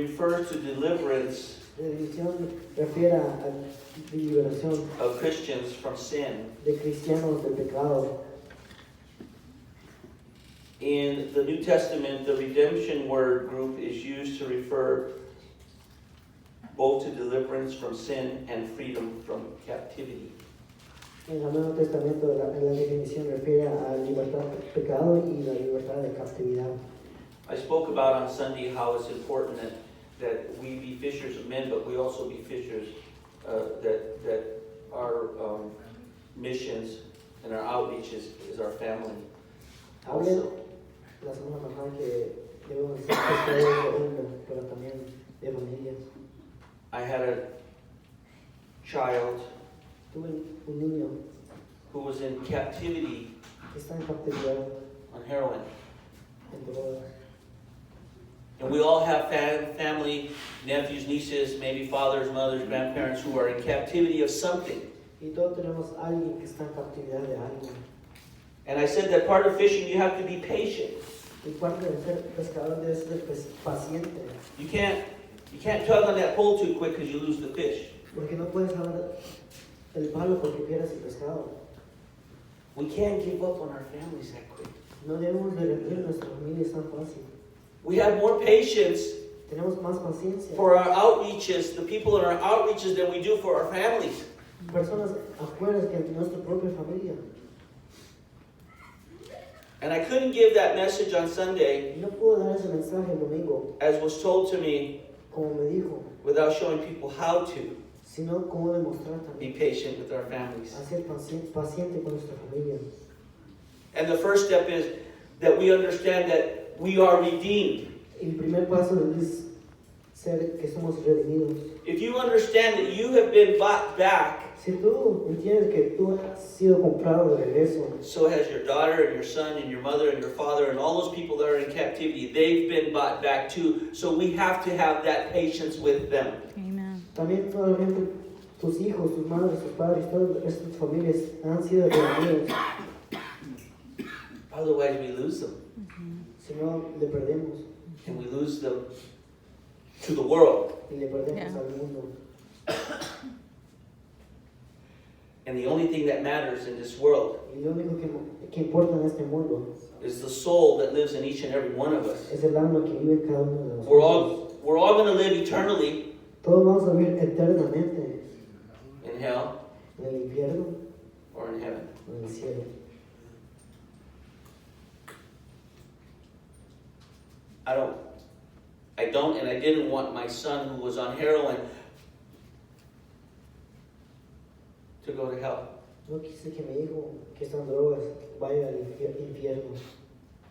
refers to deliverance La definición refiere a liberación of Christians from sin. de cristianos del pecado. In the New Testament, the redemption word group is used to refer both to deliverance from sin and freedom from captivity. En el Nuevo Testamento la definición refiere a libertad del pecado y la libertad de captividad. I spoke about on Sunday how it's important that we be fishers of men, but we also be fishers, that our missions and our outreach is our family. Hablé Also, la semana pasada que debemos ser pescadores de hombres, pero también de familias. I had a child Tuve un niño who was in captivity que está en captividad on heroin. en drogas. And we all have family, nephews, nieces, maybe fathers, mothers, grandparents who are in captivity of something. Y todos tenemos a alguien que está en captividad de algo. And I said that part of fishing, you have to be patient. Y parte de ser pescador debe ser paciente. You can't tug on that pole too quick because you lose the fish. Porque no puedes jalar el palo porque pierdes el pescado. We can't give up on our families that quick. No debemos de rendir nuestra familia tan fácil. We have more patience Tenemos más paciencia. for our outreaches, the people in our outreaches, than we do for our families. Personas afuera que nuestra propia familia. And I couldn't give that message on Sunday, Y no puedo dar ese mensaje el domingo, as was told to me, como me dijo, without showing people how to sino como demostrar be también patient with our families. a ser paciente con nuestra familia. And the first step is that we understand that we are redeemed. El primer paso es ser que somos redimidos. If you understand that you have been bought back, Si tú entiendes que tú has sido comprado de regreso, so has your daughter and your son and your mother and your father and all those people that are in captivity. They've been bought back too. So we have to have that patience with them. Amen. también solamente tus hijos, tus madres, tus padres, todas estas familias han sido redimidos. Otherwise we lose them. Si no, le perdemos. And we lose them to the world. Y le perdemos Yeah. al mundo. And the only thing that matters in this world Y lo único que importa en este mundo is the soul that lives in each and every one of us. es el alma que vive en cada uno de We're nosotros. all going to live eternally Todos vamos a vivir eternamente in hell en el infierno or in heaven. o en el cielo. I don't and I didn't want my son who was on heroin to go to hell. No quise que mi hijo que está en drogas vaya al infierno.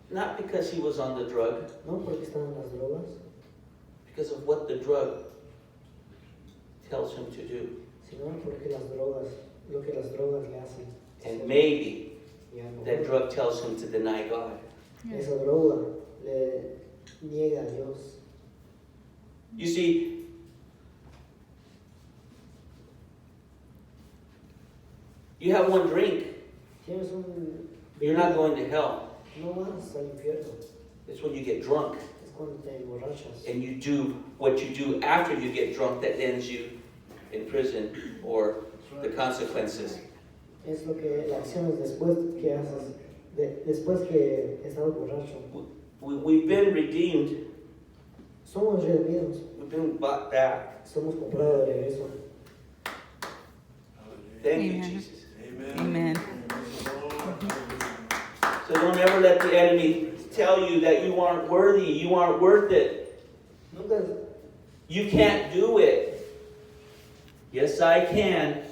Not because he was on the drug, No porque está en las drogas, because of what the drug tells him to do. sino porque lo que las drogas le hacen. And maybe Y a lo that mejor drug tells him to deny God. esa droga le niega a Dios. You see, you have one drink, Tienes un... you're not going to hell. No vas al infierno. It's when you get drunk Es cuando te emborrachas. and you do what you do after you get drunk that ends you in prison or the consequences. Es lo que la acción es después que haces, después que estás borracho. We've been redeemed. Somos redimidos, We've been bought back. somos comprados de regreso. Thank you, Amen. Jesus. Amen. So don't ever let the enemy tell you that you aren't worthy, you aren't worth it. Nunca You can't do it. Yes, I can.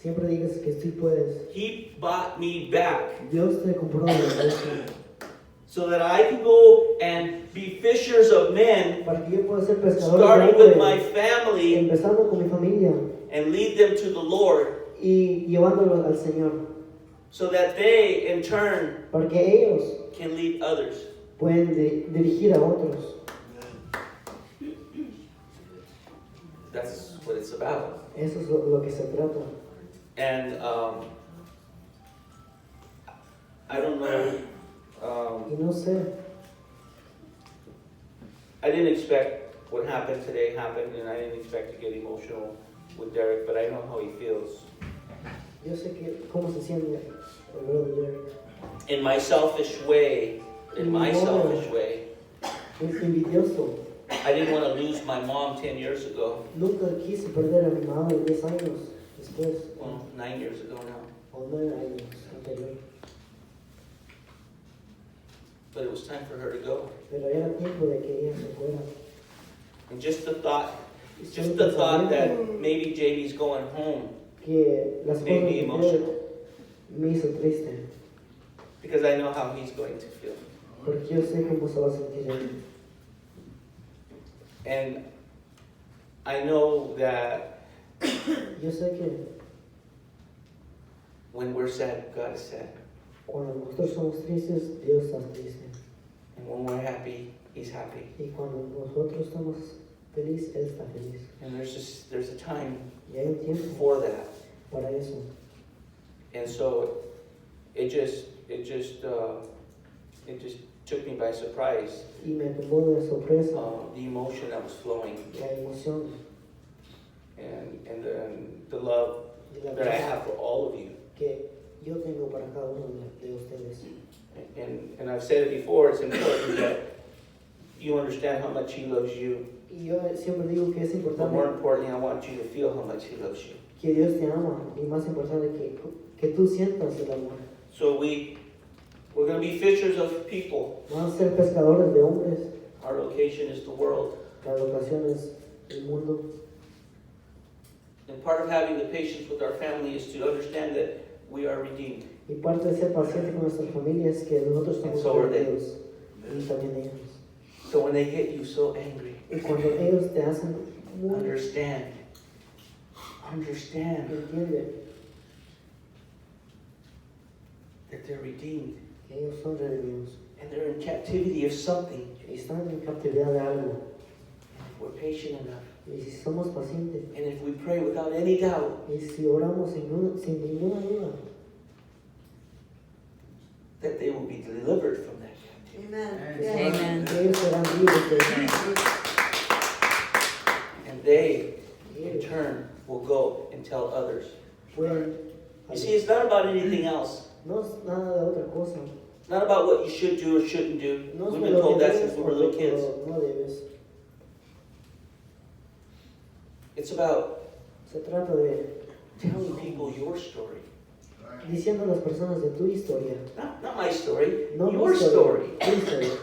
siempre digas que sí puedes. He bought me back Dios te compró de regreso so that I can go and be fishers of men, para que yo pueda ser pescador starting de with my hombres, family, empezando con mi familia and lead them to the Lord y llevándolos al Señor, so that they, in turn, para que ellos can lead others. pueden dirigir a otros. That's what it's about. Eso es lo que se trata. And I don't know. Y no sé, I didn't expect what happened today happened, and I didn't expect to get emotional with Derek, but I know how he feels. Yo sé que cómo se siente el brother Derek. In my selfish way, Es envidioso. I didn't want to lose my mom 10 years ago. Nunca quise perder a mi madre 10 años después. Well, 9 years ago now. O 9 años anterior. But it was time for her to go. Pero era tiempo de que ella se fuera. And just the thought that maybe JB's going home Que las made cosas me que emotional. me hizo triste. Because I know how he's going to feel. Porque yo sé cómo se va a sentir él. And I know that Yo sé que when we're sad, God is sad. cuando nosotros somos tristes, Dios está triste. And when we're happy, He's happy. Y cuando nosotros estamos felices, Él está feliz. And there's a time Y hay un tiempo for that. para eso. And so it just took me by surprise, Y me tomó de sorpresa the emotion that was flowing la emoción and the love y la that I paz have for all of you. que yo tengo para cada uno de ustedes. And I've said it before, it's important that you understand how much He loves you. Y yo siempre digo que es But more importante importantly, I want you to feel how much He loves you. que Dios te ama y más importante que tú sientas el amor. So we're going to be fishers of people. Vamos a ser pescadores de hombres. Our location is the world. La locación es el mundo. And part of having the patience with our family is to understand that we are redeemed. Y parte de ser paciente con nuestra familia es que nosotros And somos so are they. Dios y también ellos. So when they hit you so angry, Y cuando ellos te hacen muy understand entiende that they're redeemed que ellos son redimidos and they're in captivity of something. y están en cautividad de algo. And if we're patient enough, Y si somos pacientes and if we pray without any doubt, y si oramos sin ninguna duda, that they will be delivered from that captivity. Amen. que Amen. ellos serán libres de eso. And they, Y in ellos turn, will go and tell others. pueden. You see, it's not about anything else. No es nada de otra cosa. Not about what you should do or shouldn't do. No es We've been lo told que that debes since we were o little kids. no debes. It's about Se trata de telling people your story. diciendo a las personas de tu historia. Not my story, No your mi story. Tu historia.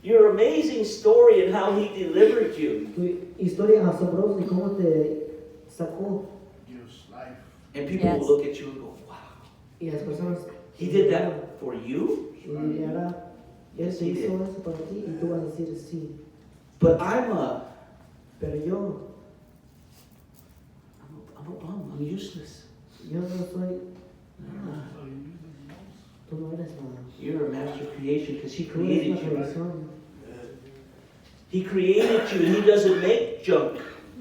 Your amazing story and how He delivered you. Tu historia asombrosa y cómo te sacó. And people Yes. will look at you and go, wow, Y las personas. He did that for you? Y hará. Él te hizo eso para ti y tú vas a decir sí. But I'm a bum, I'm useless. Yo no soy. Tú no eres nada. You're a master creation because He Tú eres created una you. creación. He created you and He doesn't make junk.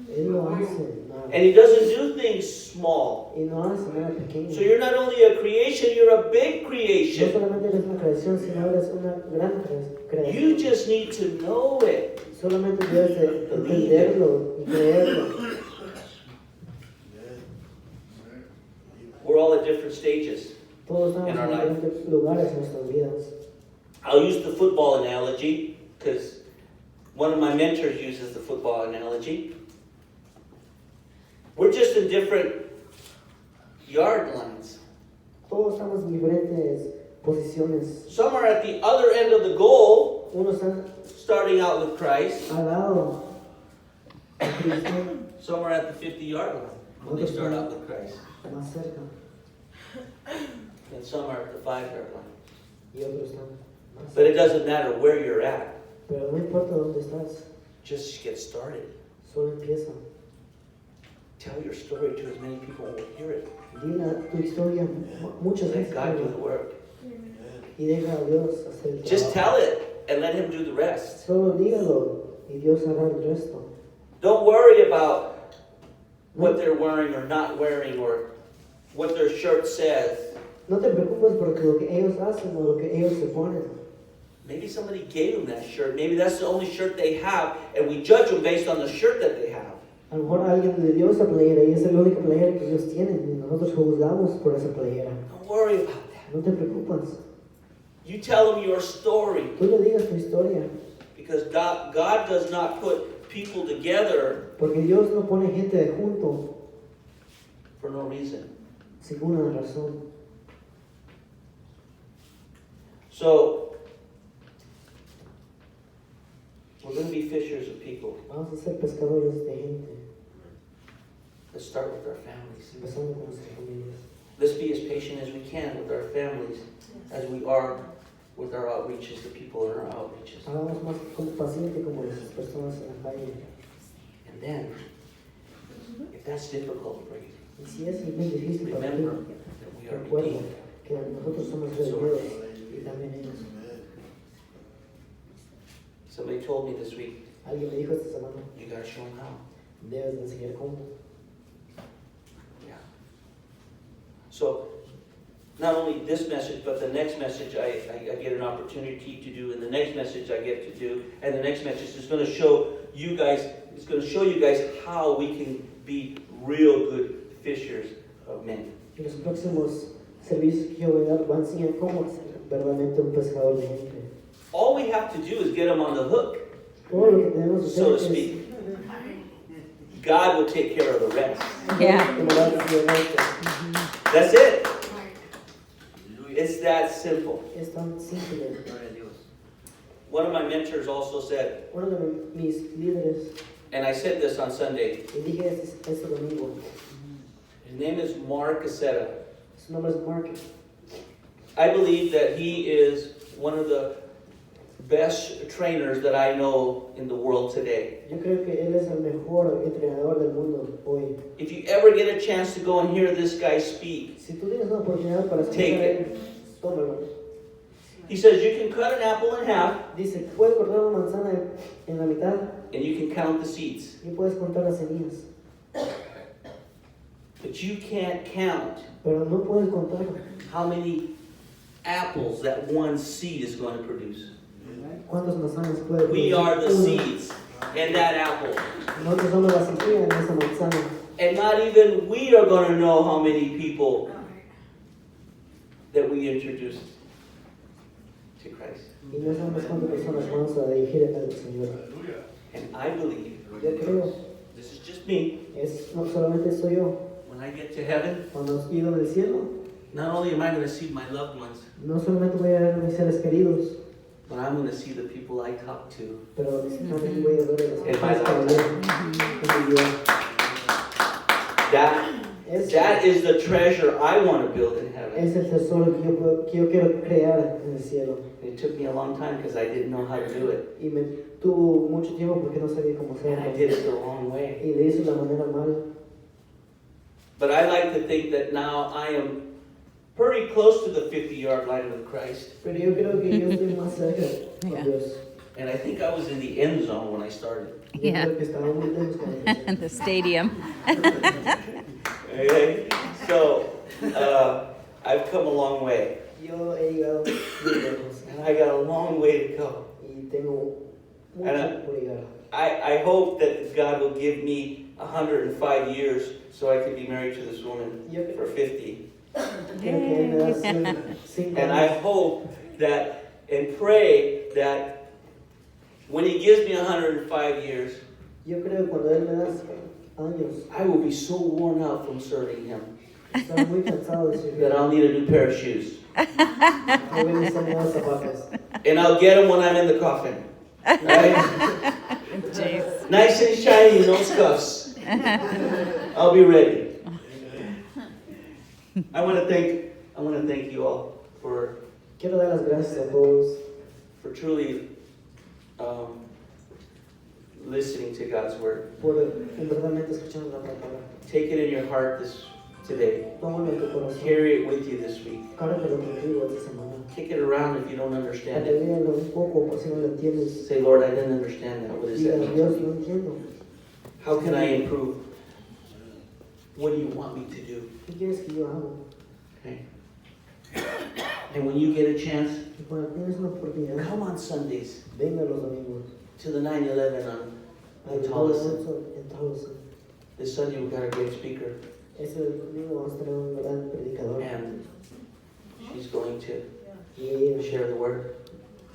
Él no hace nada. And He doesn't do things small. Y no hace nada pequeño. So you're not only a creation, you're a big No creation. solamente eres una creación, sino eres una gran creación. You just need to know it. Solamente debes de entenderlo y creerlo. We're all at different stages. Todos estamos In en our life. diferentes lugares en nuestras vidas. I'll use the football analogy because one of my mentors uses the football analogy. We're just in different yard lines. Todos estamos en diferentes posiciones. Some are at the other end of the goal, Unos están starting out with Christ. al lado de Cristo, Some are at the 50-yard line when they start out with Christ. más cerca, And some are at the 5-yard line. y otros están más But it cerca. doesn't matter where you're at. Pero no importa dónde estás, Just get started. solo empieza. Tell your story to as many people who will hear it. Dile tu historia, muchas Let veces, God do the work. y deja a Dios hacer el Just trabajo. tell it and let Him do the rest. Solo dígalo, y Dios hará el resto. Don't worry about what they're wearing or not wearing or what their shirt says. No te preocupes por lo que ellos hacen o lo que ellos se ponen. Maybe somebody gave them that shirt. Maybe that's the only shirt they have, and we judge them based on the shirt that they have. A lo mejor alguien le dio esa playera y esa es la única playera que ellos tienen y nosotros juzgamos por esa playera. Don't worry about that. No te preocupas. You tell them your story. Tú le digas tu historia. Because God does not put people together Porque Dios no pone gente junto for no reason. sin una razón. So, we're going to be fishers of people. Vamos a ser pescadores de gente, Let's start with our families. empezando con nuestras familias. Let's be as patient as we can with our families as we are with our outreaches, the people in our outreaches. Hagamos más como paciente como las personas en la calle. And then, if that's difficult for you, Y si es bien difícil para ti, remember that we are recuerda redeemed. que nosotros somos redimidos y también ellos. Somebody told me this week, Alguien me dijo esta semana, you got to show them how. debes de enseñar cómo. Yeah. So, not only this message, but the next message I get an opportunity to do, and the next message I get to do, and the next message is going to show you guys, it's going to show you guys how we can be real good fishers of men. Y los próximos servicios que yo voy a dar van a enseñar cómo ser verdaderamente un pescador de gente. All we have to do is get them on the hook, Todo lo que tenemos que so to hacer speak. God will take care of the rest. Yeah. That's it. It's that simple. Es tan simple. One of my mentors also said, Uno de mis líderes, and I said this on Sunday, y dije este domingo, his name is Mark Aceta. su nombre es Mark. I believe that he is one of the best trainers that I know in the world today. Yo creo que él es el mejor entrenador del mundo hoy. If you ever get a chance to go and hear this guy speak, Si tú tienes una oportunidad para Take escuchar a it. él, tómalo. he says you can cut an apple in half Dice, puedes cortar una manzana en la mitad and you can count the seeds, y puedes contar las semillas, but you can't count pero no puedes contar how many apples that one seed is going to produce. cuántas manzanas puede We are the una. seeds in that apple. Nosotros somos la semilla en esa manzana. And not even we are going to know how many people that we introduce to Christ. Y no sabemos cuántas personas vamos a dirigir al Señor. And I believe, Yo creo, this is just me, no solamente soy yo. when I get to heaven, Cuando vivo en el cielo, not only am I going to see my loved ones, no solamente voy a ver a mis seres queridos, but I'm going to see the people I talk to. pero también voy a ver a las En my personas que hablé en mi vida. That is the treasure I want to build in heaven. Es el tesoro que yo quiero crear en el cielo. It took me a long time because I didn't know how to do it. Y me tuvo mucho tiempo porque no sabía cómo And I hacerlo. did it the wrong way. Y le hice de la manera mal. But I like to think that now I am pretty close to the 50-yard line with Christ. Pero yo creo que yo estoy más cerca con Yeah. Dios. And I think I was in the end zone when I started. Yo Yeah. creo que estaba muy lejos cuando empecé. In the stadium. Okay? So, I've come a long way. Yo he llegado muy lejos. And I got a long way to go. Y tengo mucho And por llegar. I hope that God will give me 105 years so I can be married to this woman for 50. Creo que Él me da 5 And I hope that and pray that when He gives me 105 years, Yo creo que cuando Él me da años, I will be so worn out from serving Him estaré muy cansado de servir. that I'll need a new pair of shoes. Me voy a necesitar nuevos zapatos. And I'll get them when I'm in the coffin. Right? Jeez. Nice and shiny, no scuffs. I'll be ready. I want to thank you all for Quiero dar las gracias a todos truly listening to God's word. por verdaderamente escuchar la palabra. Take it in your heart today. Tómalo en tu corazón. Carry it with you this week. Cárgalo contigo esta semana. Kick it around if you don't understand it. Léelo un poco por si no lo entiendes. Say, Lord, I didn't understand that. What does Diga, that mean? Dios, no entiendo. How can I improve? What do you want me to do? ¿Qué quieres que yo haga? Okay. And when you get a chance, Y cuando tienes una oportunidad, come on Sundays venga los domingos. to the 9/11 on Al Tolleson. en Tolleson. This Sunday we got a great speaker, Ese domingo vamos a tener un gran predicador. and she's going to Y ella share the word.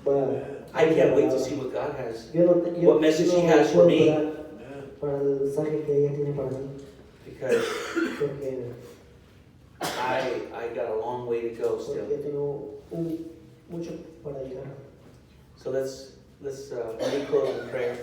va I can't wait to see what God has, Yo no, what message she has for puedo me. esperar para el mensaje que ella tiene para mí. because Porque I got a long way to go still. tengo mucho para llegar. So let's let me close in prayer.